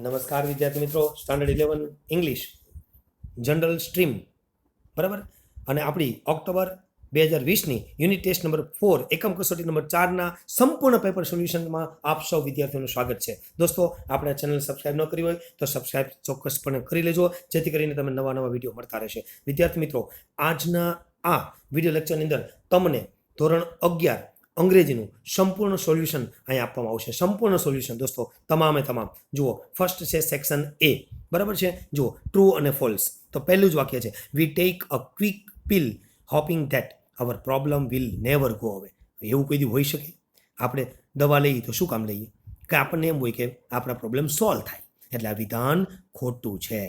નમસ્કાર વિદ્યાર્થી મિત્રો, સ્ટાન્ડર્ડ 11 ઇંગ્લિશ જનરલ સ્ટ્રીમ બરાબર. અને આપણી ઓક્ટોબર 2020ની યુનિટ ટેસ્ટ નંબર 4 એકમ કસોટી નંબર 4ના સંપૂર્ણ પેપર સોલ્યુશનમાં આપ સૌ વિદ્યાર્થીઓનું સ્વાગત છે. દોસ્તો, આપણે આ ચેનલ સબસ્ક્રાઇબ ન કરી હોય તો સબસ્ક્રાઇબ ચોક્કસપણે કરી લેજો, જેથી કરીને તમે નવા વિડીયો મળતા રહેશે. વિદ્યાર્થી મિત્રો, આજના આ વિડીયો લેક્ચરની અંદર તમને ધોરણ 11 અંગ્રેજીનું સંપૂર્ણ સોલ્યુશન અહીં આપવામાં આવશે. સંપૂર્ણ સોલ્યુશન દોસ્તો, તમામે તમામ. જુઓ, ફર્સ્ટ છે સેક્શન એ, બરાબર છે. જુઓ, ટ્રુ અને ફોલ્સ. તો પહેલું જ વાક્ય છે, we take a quick pill hoping that our problem will never go away. એવું કોઈ દી હોઈ શકે? આપણે દવા લઈએ તો શું કામ લઈએ? કે આપણને એમ હોય કે આપણા પ્રોબ્લેમ સોલ્વ થાય. એટલે આ વિધાન ખોટું છે,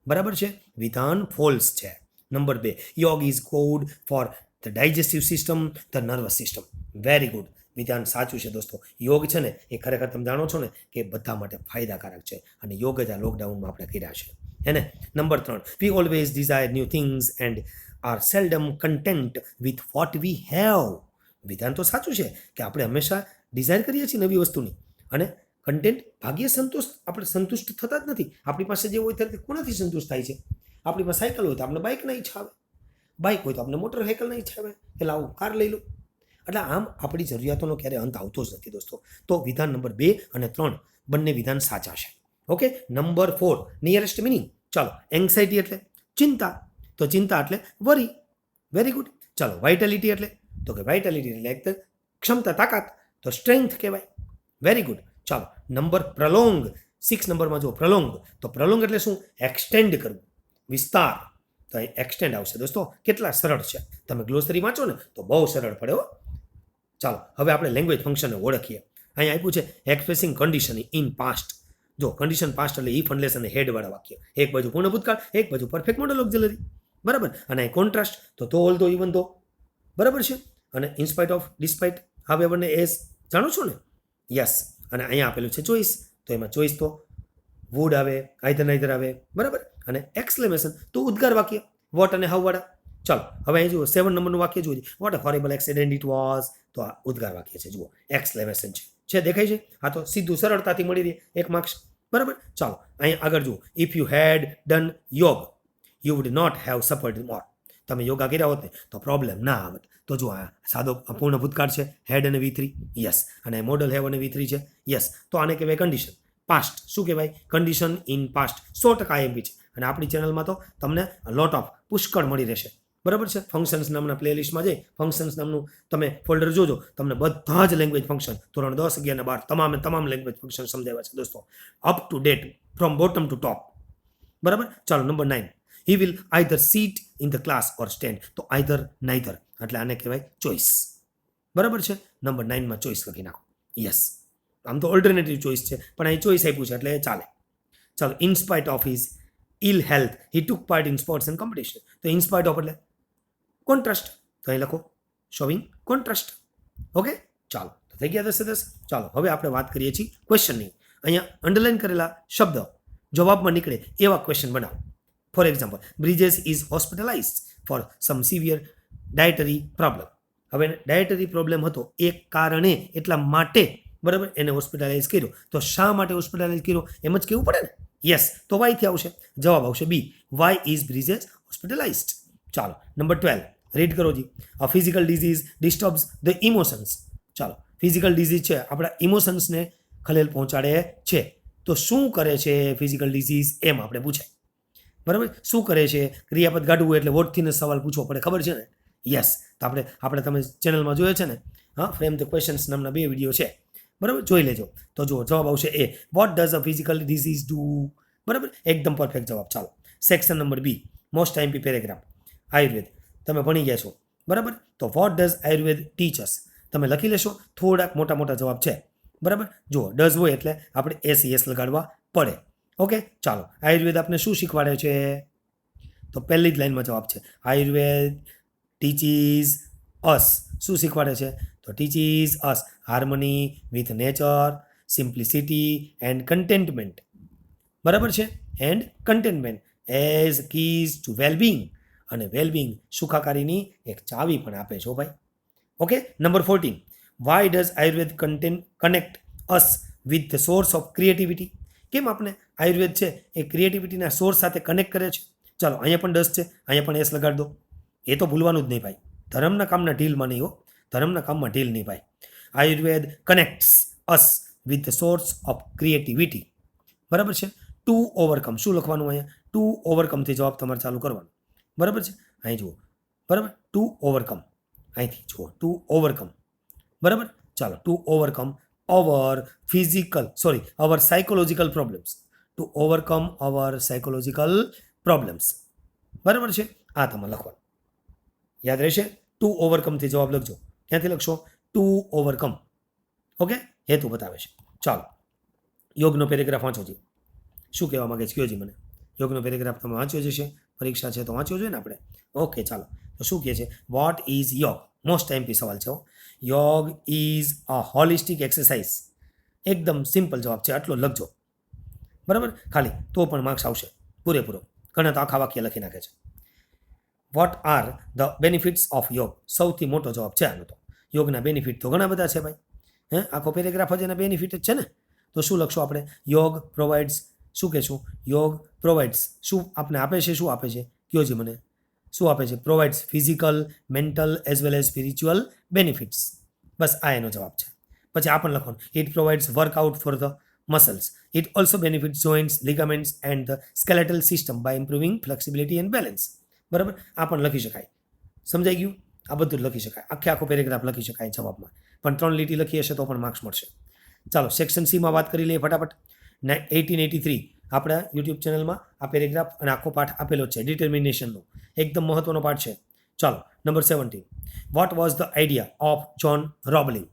બરાબર છે. વિધાન ફોલ્સ છે. નંબર 2, યોગ is good for the digestive system, the nervous system. Very good. વિધાન સાચું છે દોસ્તો. યોગ છે ને એ ખરેખર તમે જાણો છો ને કે બધા માટે ફાયદાકારક છે, અને યોગ જ આ લોકડાઉનમાં આપણે કર્યા છે, હે ને. Number 3, we always desire new things and are seldom content with what we have. વિધાન તો સાચું છે કે આપણે હંમેશા ડિઝાયર કરીએ છીએ નવી વસ્તુની, અને કન્ટેન્ટ ભાગ્યે આપણે સંતુષ્ટ થતા જ નથી. આપણી પાસે જે હોય ત્યારે કોનાથી સંતુષ્ટ થાય છે? આપણી પાસે સાયકલ હોય તો આપણે બાઇકના ઈચ્છા આવે, બાઇક હોય તો આપણે મોટર વ્હીકલના ઈચ્છા આવે કે લાવું કાર લઈ લો. એટલે આમ આપણી જરૂરિયાતોનો ક્યારે અંત આવતો જ નથી દોસ્તો. તો વિધાન નંબર 2 અને 3 બંને વિધાન સાચા છે. ઓકે. Number 4, nearest meaning. ચાલો, એન્ઝાઇટી એટલે ચિંતા, તો ચિંતા એટલે વરી. Very good. ચાલો, વાઇટાલિટી એટલે, તો કે વાઇટાલિટી એટલે એક ક્ષમતા, તાકાત, તો સ્ટ્રેન્થ કહેવાય. Very good. ચાલો, નંબર પ્રલોંગ. 6 નંબરમાં જો પ્રલોંગ, તો પ્રલોંગ એટલે શું? એક્સટેન્ડ કરવું, વિસ્તાર. તો અહીં એક્સટેન્ડ આવશે દોસ્તો. કેટલા સરળ છે, તમે ગ્લોસરી વાંચો ને તો બહુ સરળ પડે હો. ચાલો, હવે આપણે લેંગ્વેજ ફંક્શનને ઓળખીએ. અહીં આપ્યું છે એક્સપ્રેસિંગ કન્ડિશન ઇન પાસ્ટ. જો, કન્ડિશન પાસ્ટ એટલે ઇફ અનલેસ અને હેડવાળા વાક્ય. એક બાજુ પૂર્ણ ભૂતકાળ, એક બાજુ પરફેક્ટ મોડલ ઓક્ઝિલરી, બરાબર. અને અહીં કોન્ટ્રાસ્ટ, તો ઓલ દો, ઇવન દો, બરાબર છે. અને ઇનસ્પાઇટ ઓફ, ડિસ્પાઇટ, હવે બંને એઝ જાણો છો ને? યસ. અને અહીંયા આપેલું છે ચોઇસ, તો એમાં ચોઇસ તો વુડ આવે, આઈધર નાઈધર આવે, બરાબર. અને એક્સક્લેમેશન તો ઉદ્ગાર વાક્ય, વોટ અને હાઉ વાળા. ચાલો, હવે અહીં જુઓ 7 નંબરનું વાક્ય જુઓ, what a horrible accident it was. તો આ ઉદ્ગાર વાક્ય છે. જુઓ, એક્સક્લેમેશન છે, દેખાય છે? આ તો સીધું સરળતાથી મળી રહે 1 માર્ક્સ, બરાબર. ચાલો, અહીં આગળ જુઓ, if you had done yoga you would not have suffered more. તમે યોગા કર્યા હોત ને તો પ્રોબ્લેમ ના આવત. તો જો, આ સાદો પૂર્ણ ભૂતકાળ છે, હેડ અને V3, યસ. અને મોડલ હેવ અને V3 છે, યસ. તો આને કહેવાય કન્ડિશન. પાસ્ટ શું કહેવાય? Condition in past. 100% IMP છે. અને આપણી ચેનલમાં તો તમને લોટ ઓફ પુષ્કળ મળી રહેશે, બરાબર છે. ફંક્શન્સ નામના પ્લેલિસ્ટમાં જઈ ફંક્શન્સ નામનું તમે ફોલ્ડર જોજો, તમને બધા જ લેંગ્વેજ ફંક્શન ધોરણ 10, 11 અને 12 તમામ લેંગ્વેજ ફંક્શન સમજાવ્યા છે દોસ્તો, up to date, from bottom two ટોપ, બરાબર. ચાલો, number 9, he will either sit in the class or stand. તો આઈધર નાઈધર એટલે આને કહેવાય ચોઇસ, બરાબર છે. નંબર 9માં ચોઇસ લખી નાખો, યસ. આમ તો ઓલ્ટરનેટિવ ચોઇસ છે, પણ અહીં ચોઇસ આપ્યું છે એટલે ચાલે. ચાલો, in spite of his ill health he took part in sports and competition. તો ઇન સ્પાઇટ ઓફ એટલે કોન્ટ્રાસ્ટ, તો અહીં લખો શોવિંગ કોન્ટ્રાસ્ટ. ઓકે. ચાલો, તો થઈ ગયા 10 10. ચાલો, હવે આપણે વાત કરીએ છીએ ક્વેશ્ચનની. અહીંયા અંડરલાઇન કરેલા શબ્દ જવાબમાં નીકળે એવા ક્વેશ્ચન બનાવો. For example, bridges is hospitalise for some severe dietary problem. હવે ડાયટરી પ્રોબ્લેમ હતો એક કારણે, એટલા માટે, બરાબર, એને હોસ્પિટલાઇઝ કર્યો. તો શા માટે હોસ્પિટલાઇઝ કર્યો એમ જ કહેવું પડે ને? યસ. તો વાયથી આવશે. જવાબ આવશે બી, વાય ઇઝ બ્રિજેસ હોસ્પિટલાઇઝડ. ચાલો, નંબર 12 રીડ કરો જી. અ ફિઝિકલ ડિઝીઝ ડિસ્ટર્બ્સ ધ ઇમોશન્સ. ચાલો, ફિઝિકલ ડિઝીઝ છે, આપણા ઇમોશન્સને ખલેલ પહોંચાડે છે. તો શું કરે છે ફિઝિકલ ડિઝીઝ, એમ આપણે પૂછાય, બરાબર. શું કરે છે? ક્રિયાપદ કાઢવું એટલે વોટથી સવાલ પૂછવો પડે, ખબર છે ને? યસ. તો આપણે તમે ચેનલમાં જોયે છે ને, હા, ફ્રેમ ધ ક્વેશ્ચન્સ નામના 2 વિડીયો છે, બરાબર, જોઈ લેજો. તો જુઓ, જવાબ આવશે એ, what does a physical disease do, બરાબર. એકદમ પરફેક્ટ જવાબ. ચાલો, section number B, most IMP paragraph, Ayurveda. તમે ભણી ગયા છો, બરાબર. તો what does Ayurveda teach us. તમે લખી લેશો, થોડાક મોટા જવાબ છે, બરાબર. જુઓ, ડઝ હોય એટલે આપણે SES લગાડવા પડે. ઓકે. ચાલો, આયુર્વેદ આપણે શું શીખવાડે છે? તો પહેલી જ લાઈનમાં જવાબ છે, આયુર્વેદ ટીચીઝ અસ. શું શીખવાડે છે? તો teaches us harmony with nature, simplicity and contentment, બરાબર છે. And contentment as keys to wellbeing. અને વેલબિંગ સુખાકારીની એક ચાવી પણ આપે છે ભાઈ. Okay. Number 14, why does Ayurveda connect us with the source of creativity. કેમ આપણે આયુર્વેદ છે એ ક્રિએટિવિટીના સોર્સ સાથે કનેક્ટ કરે છે. ચાલો અહીંયા પણ 10 છે, અહીંયા પણ એસ લગાડી દો. એ તો ભૂલવાનું જ નહીં ભાઈ. ધર્મના કામના ઢીલમાં નહીં હો, ધર્મના કામમાં ઢીલ નહીં ભાઈ. આયુર્વેદ કનેક્ટ્સ અસ with the source of creativity. બરાબર છે. ટુ ઓવરકમ શું લખવાનું અહીંયા? ટુ ઓવરકમથી જવાબ તમારે ચાલુ કરવાનો. બરાબર છે. અહીં જુઓ. બરાબર, ટુ ઓવરકમ. અહીંથી જુઓ, ટુ ઓવરકમ. બરાબર. ચાલો, to overcome our psychological problems. To overcome our psychological problems. બરાબર છે. આ તમારે લખવાનું યાદ રહેશે. ટુ ઓવરકમથી જવાબ લખજો. ક્યાંથી લખશો? Two overcome. ઓકે, હેતુ બતાવે છે. ચાલો, યોગનો પેરેગ્રાફ વાંચો જી. શું કહેવા માંગે છે કયો જી મને? યોગનો પેરેગ્રાફ તમે વાંચ્યો જશે, પરીક્ષા છે તો વાંચ્યો જોઈએ ને આપણે. ઓકે, ચાલો. તો શું કહે છે? વોટ ઇઝ યોગ? મોસ્ટ એમપી સવાલ છે. યોગ ઇઝ અ હોલિસ્ટિક એક્સરસાઇઝ. એકદમ સિમ્પલ જવાબ છે, આટલો લખજો. બરાબર, ખાલી તો પણ માર્ક્સ આવશે પૂરેપૂરો. ઘણા તો આખા વાક્ય લખી નાખે છે. What are the benefits of યોગ? સૌથી મોટો જવાબ છે આનો તો. યોગના બેનિફિટ તો ઘણા બધા છે ભાઈ. આખો પેરેગ્રાફ જ એના બેનિફિટ જ છે ને. તો શું લખશું આપણે? યોગ પ્રોવાઇડ્સ. શું કહેશું? યોગ પ્રોવાઇડ્સ. શું આપને આપે છે? શું આપે છે કયો જી મને? શું આપે છે? Provides physical, mental as well as spiritual benefits. બસ આ એનો જવાબ છે. પછી આ પણ લખવાનું. It provides workout for the muscles. It also benefits joints, ligaments and the skeletal system by improving flexibility and balance. બરાબર, આ પણ લખી શકાય. સમજાઈ ગયું? આ બધું જ લખી શકાય. આખો પેરેગ્રાફ લખી શકાય જવાબમાં. પણ 3 લીટી લખી હશે તો પણ માર્ક્સ મળશે. ચાલો, સેક્શન સીમાં વાત કરી લઈએ ફટાફટ. 1883 આપણા યુટ્યુબ ચેનલમાં આ પેરેગ્રાફ અને આખો પાઠ આપેલો છે ડિટર્મિનેશનનો. એકદમ મહત્વનો પાઠ છે. ચાલો, number 17. What was the idea of John Roebling?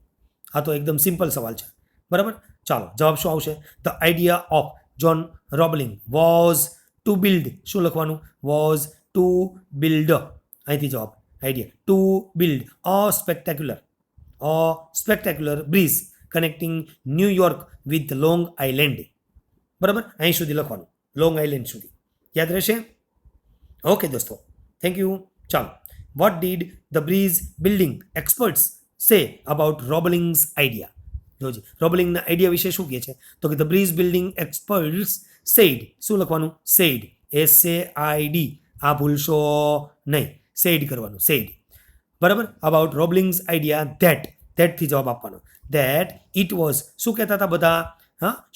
આ તો એકદમ સિમ્પલ સવાલ છે. બરાબર, ચાલો જવાબ શું આવશે? The idea of John Roebling was to build. શું લખવાનું? Was to build. અહીંથી જવાબ idea. To build a spectacular bridge connecting New York with Long Island. બરાબર, અહીં સુધી લખવાનું, લોંગ આઇલેન્ડ સુધી. યાદ રહેશે? ઓકે દોસ્તો, થેન્ક યુ. ચાલો, what did the bridge building experts say about Roebling's idea? જોજી, રોબલિંગના આઈડિયા વિશે શું કહે છે? તો કે the bridge building experts said. શું લખવાનું? સેડ. SAID. આ ભૂલશો નહીં, સેડ કરવાનું, સેડ. બરાબર, અબાઉટ રોબલિંગ્સ આઈડિયા ધેટથી જવાબ આપવાનો. That it was. શું કહેતા હતા બધા?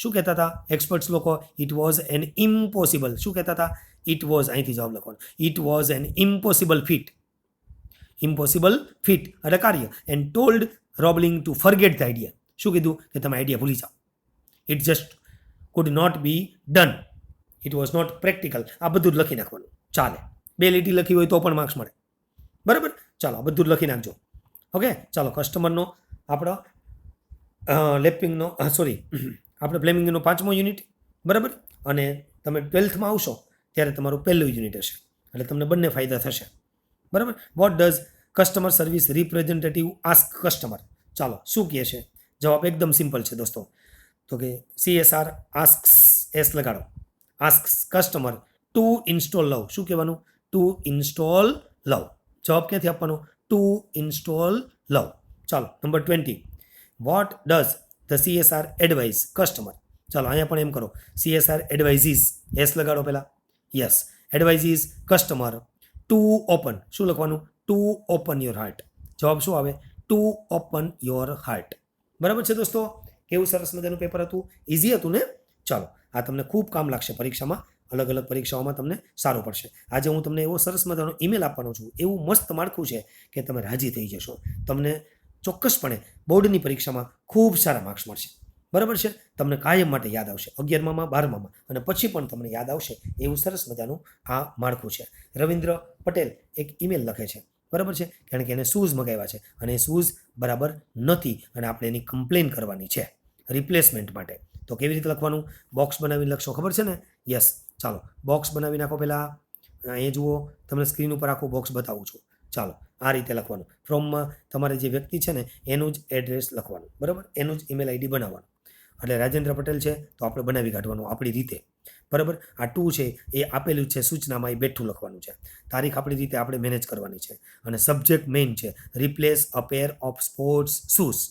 શું કહેતા હતા એક્સપર્ટ્સ લોકો? It was an impossible. શું કહેતા હતા? It was. અહીંથી જવાબ લખવાનો. It was an impossible feat. Impossible feat એટલે કાર્ય. And told Roebling to forget the idea. શું કીધું? કે તમે આઈડિયા ભૂલી જાઓ. It just could not be done. It was not practical. આ બધું જ લખી નાખવાનું. ચાલે, 2 લીટી લખી હોય તો પણ માર્ક્સ મળે. બરાબર, ચાલો આ બધું જ લખી નાખજો. ઓકે, ચાલો કસ્ટમરનો આપણો લેપિંગનો આપણે પ્લેમિંગનો 5મો યુનિટ. બરાબર, અને તમે 12થમાં આવશો ત્યારે તમારું પહેલું યુનિટ હશે, એટલે તમને બંને ફાયદા થશે. બરાબર, what does customer service representative ask customer? ચાલો, શું કહે છે? જવાબ એકદમ સિમ્પલ છે દોસ્તો. તો કે CSR આસ્ક્સ, એસ લગાડો, asks customer to install love. શું કહેવાનું? To install love. જવાબ ક્યાંથી આપવાનો? To install love. ચાલો, number 20. What does the CSR advise customer? ચાલો, અહીંયા પણ એમ કરો. CSR એડવાઇઝીસ, એસ લગાડો પહેલાં. Yes, advises customer to open. શું લખવાનું? To open your heart. જવાબ શું આવે? To open your heart. બરાબર છે દોસ્તો? કેવું સરસ મજાનું પેપર હતું, ઇઝી હતું ને? ચાલો, આ તમને ખૂબ કામ લાગશે પરીક્ષામાં. અલગ અલગ પરીક્ષાઓમાં તમને સારું પડશે. આજે હું તમને એવો સરસ મજાનો ઈમેલ આપવાનો છું, એવું મસ્ત માળખું છે કે તમે રાજી થઈ જશો. તમને ચોક્કસપણે બોર્ડની પરીક્ષામાં ખૂબ સારા માર્ક્સ મળશે. બરાબર છે? તમને કાયમ માટે યાદ આવશે, 11માં 12માં અને પછી પણ તમને યાદ આવશે એવું સરસ મજાનું આ માળખું છે. રવિન્દ્ર પટેલ એક ઈમેલ લખે છે. બરાબર છે? કારણ કે એને શૂઝ મંગાવ્યા છે અને એ શૂઝ બરાબર નથી અને આપણે એની કમ્પ્લેન કરવાની છે રિપ્લેસમેન્ટ માટે. તો કેવી રીતે લખવાનું? બોક્સ બનાવીને લખશો, ખબર છે ને? યસ, ચાલો બોક્સ બનાવી નાખો. પહેલાં એ જુઓ, તમને સ્ક્રીન ઉપર આખું બોક્સ બતાવું છું. ચાલો, આ રીતે લખવાનું. ફ્રોમમાં તમારે જે વ્યક્તિ છે ને એનું જ એડ્રેસ લખવાનું. બરાબર, એનું જ ઈમેલ આઈડી બનાવવાનું. એટલે રાજેન્દ્ર પટેલ છે તો આપણે બનાવી કાઢવાનું આપણી રીતે. બરાબર, આ 2 છે એ આપેલું છે સૂચનામાં, એ બેઠું લખવાનું છે. તારીખ આપણી રીતે આપણે મેનેજ કરવાની છે. અને સબ્જેક્ટ મેઇન છે, replace a pair of sports shoes.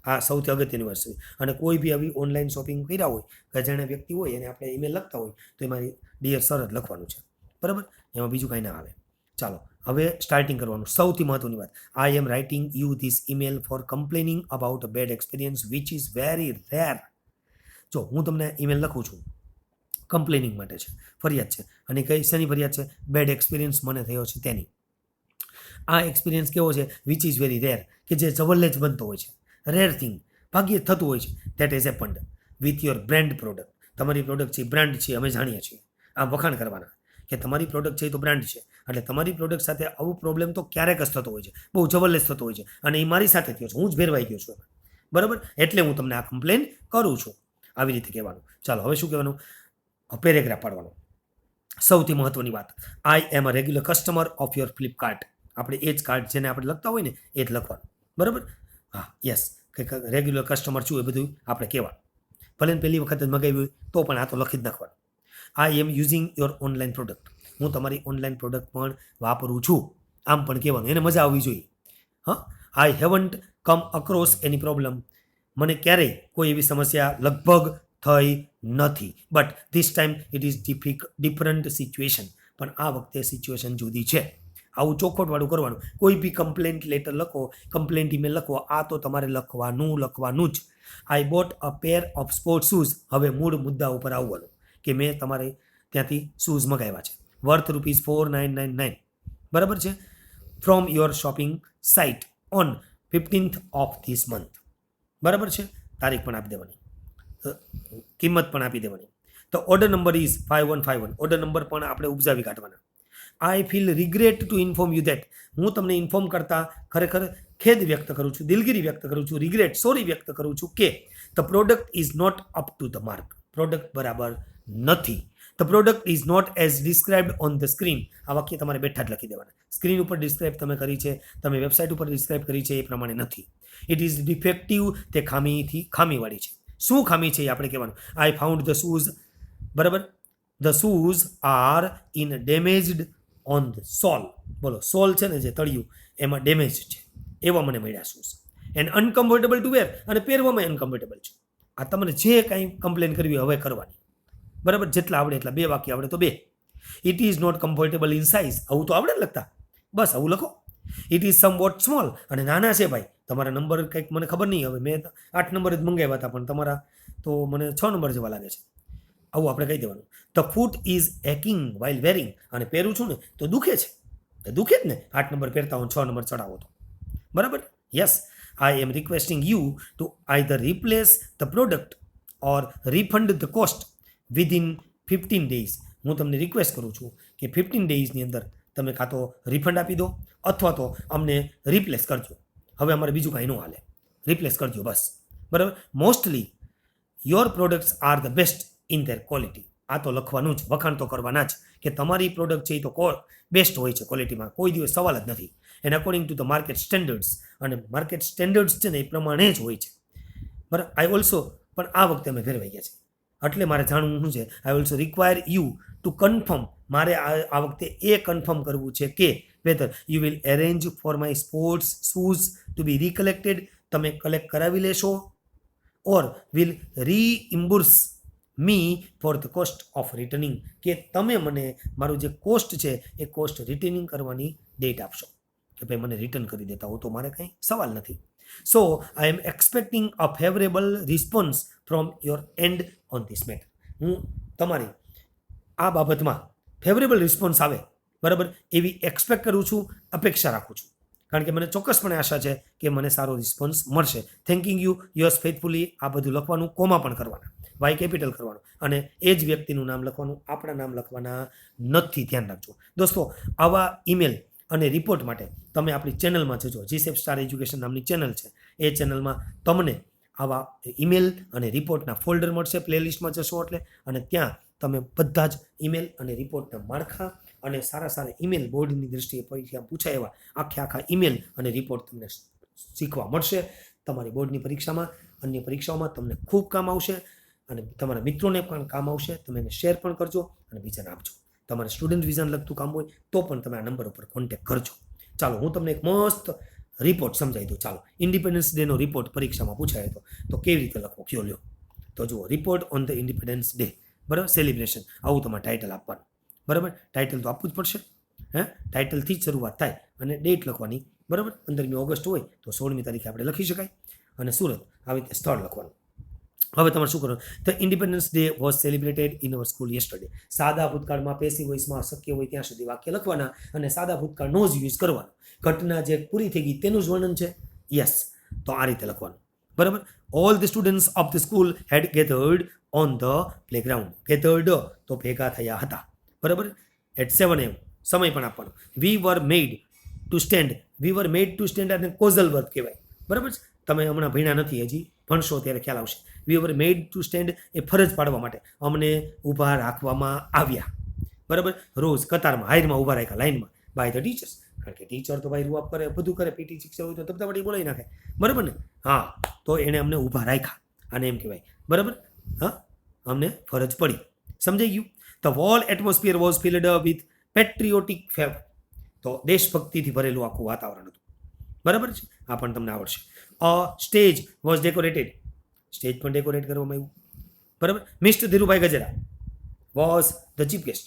આ સૌથી અગત્યની વસ્તુ છે. અને કોઈ બી આવી ઓનલાઈન શોપિંગ કર્યા હોય કે જેણે વ્યક્તિ હોય એને આપણે ઈમેલ લખતા હોય તો એમાં ડિયર સર જ લખવાનું છે, બરાબર, એમાં બીજું કાંઈ ના આવે. ચાલો હવે સ્ટાર્ટિંગ કરવાનું. સૌથી મહત્વની વાત, I am writing you this email for complaining about a bad experience which is very rare. જો હું તમને ઈમેલ લખું છું કમ્પ્લેનિંગ માટે છે, ફરિયાદ છે, અને કઈ શેની ફરિયાદ છે? બેડ એક્સપિરિયન્સ મને થયો છે તેની. આ એક્સપિરિયન્સ કેવો છે? વિચ ઇઝ વેરી રેર, કે જે જવલ્લે જ બનતો હોય છે, રેર થિંગ, ભાગ્યે થતું હોય છે. That is happened with your brand product. તમારી પ્રોડક્ટ છે, બ્રાન્ડ છે, અમે જાણીએ છીએ. આ વખાણ કરવાના કે તમારી પ્રોડક્ટ છે એ તો બ્રાન્ડ છે, એટલે તમારી પ્રોડક્ટ સાથે આવું પ્રોબ્લેમ તો ક્યારેક જ થતો હોય છે, બહુ જબરદસ્ત થતો હોય છે, અને એ મારી સાથે થયો છે, હું જ ભેરવાઈ ગયો છું, બરાબર, એટલે હું તમને આ કમ્પ્લેન કરું છું. આવી રીતે કહેવાનું. ચાલો હવે શું કહેવાનું? પેરેગ્રાફ પાડવાનો. સૌથી મહત્વની વાત, I am a regular customer of your Flipkart. આપણે એ જ કાર્ડ જેને આપણે લખતા હોય ને એ જ લખવાનું, બરાબર. હા, યસ, કંઈક રેગ્યુલર કસ્ટમર છું એ બધું આપણે કહેવાનું. ભલે પહેલી વખત જ મગાવ્યું હોય તો પણ આ તો લખી જ નાખવાનું. આઈ એમ યુઝિંગ યોર ઓનલાઈન પ્રોડક્ટ. હું તમારી ઓનલાઈન પ્રોડક્ટ પણ વાપરું છું, આમ પણ કહેવાનું, એને મજા આવવી જોઈએ. હા, આઈ હેવન્ટ કમ અક્રોસ એની પ્રોબ્લેમ. મને ક્યારેય કોઈ એવી સમસ્યા લગભગ થઈ નથી. But this time it is different situation. પણ આ વખતે સિચ્યુએશન જુદી છે. આવું ચોખવટવાળું કરવાનું. કોઈ બી કમ્પ્લેન્ટ લેટર લખો, કમ્પ્લેન્ટ ઈમેલ લખો, આ તો તમારે લખવાનું જ. આઈ bought a pair of sport shoes. હવે મૂળ મુદ્દા ઉપર આવવાનું કે મેં તમારે ત્યાંથી શૂઝ મગાવ્યા છે, વર્થ ₹4999, બરાબર છે, from your shopping site on 15th of this month, બરાબર છે. તારીખ પણ આપી દેવાની, કિંમત પણ આપી દેવાની. તો order number is 5151. Order number પણ આપણે ઉપજાવી કાઢવાના. I feel regret two inform you that. હું તમને ઇન્ફોર્મ કરતા ખરેખર ખેદ વ્યક્ત કરું છું, દિલગીરી વ્યક્ત કરું છું, રિગ્રેટ, સોરી વ્યક્ત કરું છું કે the product is not up to the mark. Product બરાબર નથી. The product is not as described on the screen. આ વાક્ય તમારે બેઠા જ લખી દેવાના. સ્ક્રીન ઉપર ડિસ્ક્રાઇબ તમે કરી છે, તમે વેબસાઇટ ઉપર ડિસ્ક્રાઇબ કરી છે, એ પ્રમાણે નથી. It is defective. તે ખામીવાળી છે. શું ખામી છે એ આપણે કહેવાનું. આઈ ફાઉન્ડ ધ શૂઝ, બરાબર, the shoes are in damaged on the sole. બોલો, સોલ છે ને જે તળિયું એમાં ડેમેજ છે, એવા મને મળ્યા શૂઝ. એન્ડ અનકમ્ફર્ટેબલ ટુ વેર. અને પહેરવામાં અનકમ્ફર્ટેબલ છે. આ તમને જે કાંઈ કમ્પ્લેન કરવી હવે કરવાની, બરાબર, જેટલા આવડે એટલા. 2 વાક્ય આવડે તો 2. It is not comfortable in size. આવું તો આવડે ને લખતા, બસ આવું લખો. It is somewhat small. અને નાના છે ભાઈ. તમારા નંબર કંઈક મને ખબર નહીં, હવે મેં 8 નંબર જ મંગાવ્યા હતા, પણ તમારા તો મને 6 નંબર જેવા લાગે છે. આવું આપણે કહી દેવાનું. The foot is aching while wearing. અને પહેરું છું ને તો દુખે છે. દુખે જ ને, 8 નંબર પહેરતા હું 6 નંબર ચડાવો તો, બરાબર. Yes, I am requesting you to either replace the product or refund the cost within 15 days. હું તમને રિક્વેસ્ટ કરું છું કે 15 daysની અંદર તમે કાં તો રિફંડ આપી દો અથવા તો અમને રિપ્લેસ કરજો. હવે અમારે બીજું કાંઈ ન હાલે, રિપ્લેસ કરજો બસ, બરાબર. Mostly your products are the best in their quality. આ તો લખવાનું જ, વખાણ તો કરવાના જ કે તમારી પ્રોડક્ટ છે એ તો બેસ્ટ હોય છે ક્વોલિટીમાં, કોઈ દિવસ સવાલ જ નથી. And according to the market standards. અને માર્કેટ સ્ટેન્ડર્ડ્સ છે ને એ પ્રમાણે જ હોય છે, બરાબર. આઈ ઓલ્સો, પણ આ વખતે અમે ફેરવાઈ ગયા છે, એટલે મારે જાણવું શું છે. I also require you to confirm. મારે આ વખતે એ કન્ફર્મ કરવું છે કે whether you will arrange for my sports shoes to be recollected. તમે કલેક્ટ કરાવી લેશો, or will reimburse me for the cost of returning. કે તમે મને મારું જે કોસ્ટ છે એ કોસ્ટ રિટર્નિંગ કરવાની ડેટ આપશો, કે ભાઈ મને રિટર્ન કરી દેતા હો તો મારે કંઈ સવાલ નથી. So I am expecting a favourable response from your end on this matter. હું તમારી આ બાબતમાં ફેવરેબલ રિસ્પોન્સ આવે, બરાબર, એવી એક્સપેક્ટ કરું છું, અપેક્ષા રાખું છું. કારણ કે મને ચોક્કસપણે આશા છે કે મને સારો રિસ્પોન્સ મળશે. Thanking you, yours faithfully. આ બધું લખવાનું, કોમા પણ કરવાના, વાય કેપિટલ કરવાનું, અને એ જ વ્યક્તિનું નામ લખવાનું, આપણા નામ લખવાના નથી. ધ્યાન રાખજો દોસ્તો. આવા ઈમેલ અને રિપોર્ટ માટે તમે આપણી ચેનલમાં જજો. જીસેફ સ્ટાર એજ્યુકેશન નામની ચેનલ છે. એ ચેનલમાં તમને આવા ઈમેલ અને રિપોર્ટના ફોલ્ડર મળશે. પ્લેલિસ્ટમાં જશો એટલે, અને ત્યાં તમે બધા જ ઈમેલ અને રિપોર્ટના માળખા અને સારા સારા ઈમેલ બોર્ડની દ્રષ્ટિએ પરીક્ષા પૂછાય એવા આખા ઈમેલ અને રિપોર્ટ તમને શીખવા મળશે. તમારી બોર્ડની પરીક્ષામાં, અન્ય પરીક્ષાઓમાં તમને ખૂબ કામ આવશે, અને તમારા મિત્રોને પણ કામ આવશે. તમે એને શેર પણ કરજો અને બીજાને આપજો. તમારે સ્ટુડન્ટ વિઝન લગતું કામ હોય તો પણ તમે આ નંબર ઉપર કોન્ટેક્ટ કરજો. ચાલો, હું તમને એક મસ્ત રિપોર્ટ સમજાવી દો. ચાલો, ઇન્ડિપેન્ડન્સ ડેનો રિપોર્ટ પરીક્ષામાં પૂછાયો હતો, તો કેવી રીતે લખવો કયો લ્યો. તો જુઓ, report on the independence day, બરાબર, સેલિબ્રેશન, આવું તમારે ટાઇટલ આપવાનું. બરાબર, ટાઇટલ તો આપવું જ પડશે. ટાઇટલથી જ શરૂઆત થાય અને ડેટ લખવાની. બરાબર, 15મી ઓગસ્ટ હોય તો 16મી તારીખે આપણે લખી શકાય. અને સુરત, આવી રીતે સ્થળ લખવાનું. હવે તમારે શું કરવાનું? The independence day was celebrated in our school yesterday. સાદા ભૂતકાળમાં પેસિવ વોઇસમાં શક્ય હોય ત્યાં સુધી વાક્ય લખવાના અને સાદા ભૂતકાળનો જ યુઝ કરવાનો. ઘટના જે પૂરી થઈ ગઈ તેનું જ વર્ણન છે. યસ, તો આ રીતે લખવાનું. બરાબર, all the students of the school had gathered on the playground. Gathered તો ભેગા થયા હતા. બરાબર, એટ 7 AM સમય પણ આપવાનો. We were made to stand. We were made to stand અને કોઝલ વર્બ કહેવાય. બરાબર, તમે હમણાં ભણ્યા નથી, હજી ભણશો ત્યારે ખ્યાલ આવશે. વી વર મેડ ટુ સ્ટેન્ડ એ ફરજ પાડવા માટે, અમને ઊભા રાખવામાં આવ્યા. બરાબર, રોજ કતારમાં, હાયરમાં ઊભા રાખ્યા, લાઈનમાં, બાય ધ ટીચર્સ. કારણ કે ટીચર તો ભાઈ રૂઆપ કરે, બધું કરે, પીટી શિક્ષક હોય તો તબતાવડી બોલાવી નાખે. બરાબર ને? હા, તો એણે અમને ઊભા રાખ્યા, આને એમ કહેવાય. બરાબર, હા, અમને ફરજ પડી. સમજાઈ ગયું? The whole atmosphere was filled with patriotic fervour. તો દેશભક્તિથી ભરેલું આખું વાતાવરણ હતું. બરાબર છે? આ પણ તમને આવડશે. અ સ્ટેજ વોઝ ડેકોરેટેડ. સ્ટેજ પણ ડેકોરેટ કરવામાં આવ્યું. બરાબર, mister Dhirubhai Gajera was the chief guest.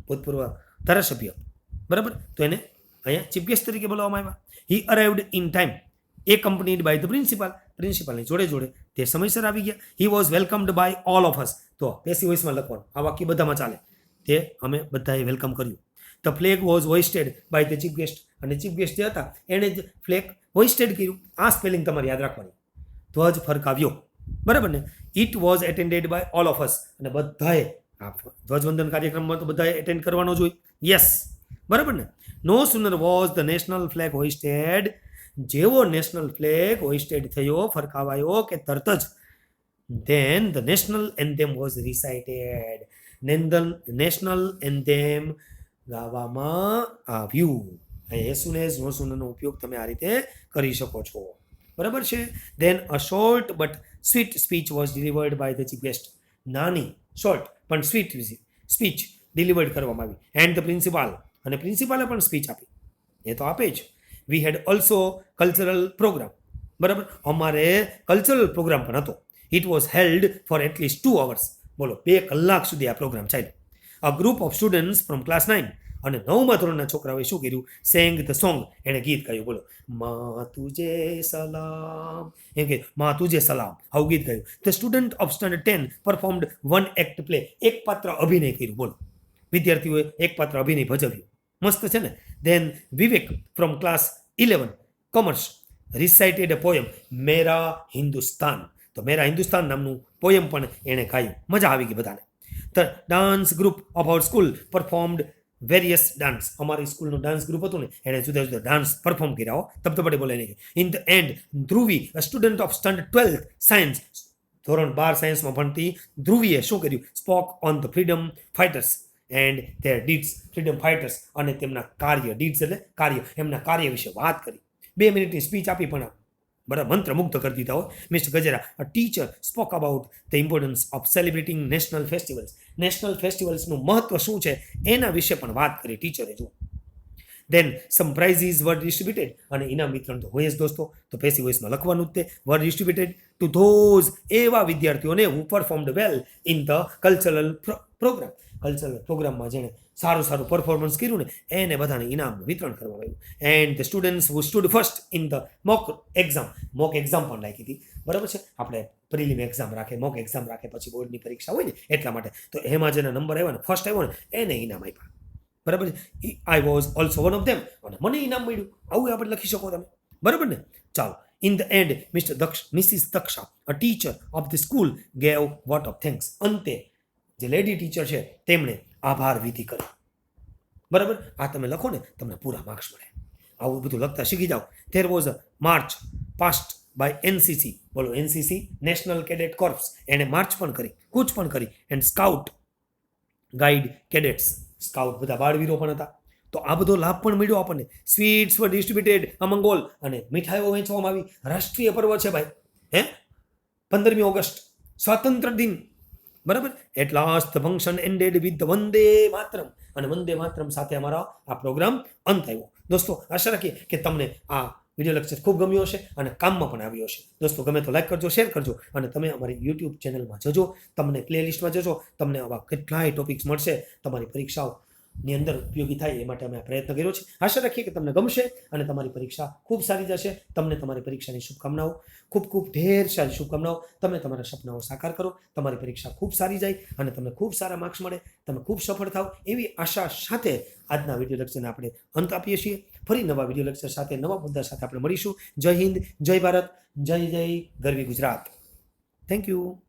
ભૂતપૂર્વ ધારાસભ્ય. બરાબર, તો એને અહીંયા ચીફ ગેસ્ટ તરીકે બોલાવવામાં આવ્યા. He arrived in time accompanied by the principal. પ્રિન્સિપાલની જોડે જોડે તે સમયસર આવી ગયા. He was welcomed by all of us. તો પેસિવ વોઇસમાં લખવાનું, આ વાક્ય બધામાં ચાલે. તે અમે બધાએ વેલકમ કર્યું. The flag was hoisted by the chief guest. અને ચીફ ગેસ્ટ જે હતા એણે જ ફ્લેગ હોઇસ્ટેડ કર્યું. આ સ્પેલિંગ તમારે યાદ રાખવાની. ધ્વજ ફરકાવ્યો. બરાબર ને? It was attended by all of us. અને બધાએ આ ધ્વજવંદન કાર્યક્રમમાં તો બધાએ એટેન્ડ કરવાનો જ હોય. યસ, બરાબર ને? No sooner was the national flag hoisted. જેવો નેશનલ ફ્લેગ હોઇસ્ટેડ થયો, ફરકાવાયો કે તરત જ then the national anthem was recited. National anthem ગાવામાં આવ્યું. એસુન એઝ નો સુનનો ઉપયોગ તમે આ રીતે કરી શકો છો. બરાબર છે? then a short but sweet speech was delivered by the chief guest. નાની, શોર્ટ પણ સ્વીટ સ્પીચ ડિલિવર્ડ કરવામાં આવી. એન્ડ ધ પ્રિન્સિપાલ, અને પ્રિન્સિપાલે પણ સ્પીચ આપી. એ તો આપે જ. We had also cultural programme. બરાબર, અમારે કલ્ચરલ પ્રોગ્રામ પણ હતો. It was held for at least 2 hours. બોલો, 2 કલાક સુધી આ પ્રોગ્રામ ચાલ્યો. A group of students from class 9 અને 9મા ધોરણના છોકરાઓએ શું કર્યું? Sang the song. એણે ગીત ગાયું. બોલો, મા તુજે સલામ, એમ કે મા તુજે સલામ, આવું ગીત ગાયું. The student of standard 10 performed 1 act play. એક પાત્ર અભિનય કર્યું. બોલો, વિદ્યાર્થીઓએ એક પાત્ર અભિનય ભજવ્યું. મસ્ત છે ને? Then Vivek from class 11 commerce recited a poem Mera Hindustan. તો મેરા હિન્દુસ્તાન નામનું પોયમ પણ એણે ગાયું. મજા આવી ગઈ બધાને. The dance group of our school performed various dance. અમારી સ્કૂલનું ડાન્સ ગ્રુપ હતું ને, એણે જુદા જુદા ડાન્સ પરફોર્મ કર્યા. હો, તબતબડે બોલે નહીં. In the and Dhruvi, a student of standard 12 science, ધોરણ 12 સાયન્સમાં ભણતી ધ્રુવીએ શું કર્યું? Spoke on the freedom fighters and there deeds. Freedom fighters અને તેમના કાર્ય, ડીડ્સ એટલે કાર્ય, એમના કાર્ય વિશે વાત કરી. 2 મિનિટની સ્પીચ આપી પણ બરાબર મંત્રમુગ્ધ કરી દીધા હોય. Mister Gajera, a teacher, spoke about the importance of celebrating national festivals. National ફેસ્ટિવલ્સનું મહત્વ શું છે એના વિશે પણ વાત કરી ટીચરે. જુઓ, દેન સમ પ્રાઇઝીસ વર ડિસ્ટ્રીબ્યુટેડ. અને ઇનામ વિતરણ તો હોય જ દોસ્તો, તો પેસિવ વોઇસમાં લખવાનું જ તે. વર ડિસ્ટ્રીબ્યુટેડ ટુ ધોઝ, એવા વિદ્યાર્થીઓને who performed well in the cultural programme. Cultural પ્રોગ્રામમાં જેણે સારું સારું પરફોર્મન્સ કર્યું ને એને બધાને ઇનામનું વિતરણ કરવામાં આવ્યું. And the students who stood first in the mock exam. Mock exam પણ રાખી હતી. બરાબર છે? આપણે પ્રિલિમ એક્ઝામ રાખે, મોક એક્ઝામ રાખે, પછી બોર્ડની પરીક્ષા હોય ને એટલા માટે. તો એમાં જેના નંબર આવ્યા ને, ફર્સ્ટ આવ્યો ને, એને ઇનામ આપ્યા. બરાબર છે? I was also one of them. અને મને ઇનામ મળ્યું. આવું આપણે લખી શકો તમે. બરાબર ને? ચાલો. In the end Mrs Daksha, a teacher of the school, gave vote of thanks. અંતે જે લેડી ટીચર છે તેમણે આભાર વિધિ કરી. બરાબર, આ તમે લખો ને તમને પૂરા માર્ક્સ મળે. આવું બધું લખતા શીખી જાઓ. There was a march past by NCC. બોલો, એનસીસી નેશનલ કેડેટ કોર્પ્સ. એણે માર્ચ પણ કરી, કૂચ પણ કરી. And scout guide cadets. Scout બધા બાળવીરો પણ હતા. તો આ બધો લાભ પણ મળ્યો આપણને. સ્વીટ્સ વર ડિસ્ટ્રીબ્યુટેડ અમંગ ઓલ. અને મીઠાઈઓ વહેંચવામાં આવી. રાષ્ટ્રીય પર્વ છે ભાઈ. 15મી ઓગસ્ટ સ્વાતંત્ર્ય દિન. બરાબર? At last the function ended with the Vande Mataram. અને વંદે માતરમ સાથે અમારા આ પ્રોગ્રામ અંત આવ્યો. દોસ્તો, આશા રાખીએ કે તમને આ વિડીયો લેક્ચર ખૂબ ગમ્યો હશે અને કામમાં પણ આવ્યો હશે. દોસ્તો ગમે તો લાઈક કરજો, શેર કરજો અને તમે અમારી યુટ્યુબ ચેનલમાં જજો, તમને પ્લેલિસ્ટમાં જજો, તમને આવા કેટલાય ટોપિક્સ મળશે તમારી પરીક્ષાઓની અંદર ઉપયોગી થાય એ માટે અમે આ પ્રયત્ન કર્યો છે. આશા રાખીએ કે તમને ગમશે અને તમારી પરીક્ષા ખૂબ સારી જશે. તમને તમારી પરીક્ષાની શુભકામનાઓ, ખૂબ ખૂબ ઢેર સારી શુભકામનાઓ. તમે તમારા સપનાઓ સાકાર કરો, તમારી પરીક્ષા ખૂબ સારી જાય અને તમને ખૂબ સારા માર્ક્સ મળે, તમે ખૂબ સફળ થાવ એવી આશા સાથે આજના વિડીયો લેક્ચરને આપણે અંત આપીએ છીએ. ફરી નવા વિડીયો લેક્ચર સાથે, નવા મુદ્દા સાથે આપણે મળીશું. જય હિન્દ, જય ભારત, જય જય ગરવી ગુજરાત. Thank you.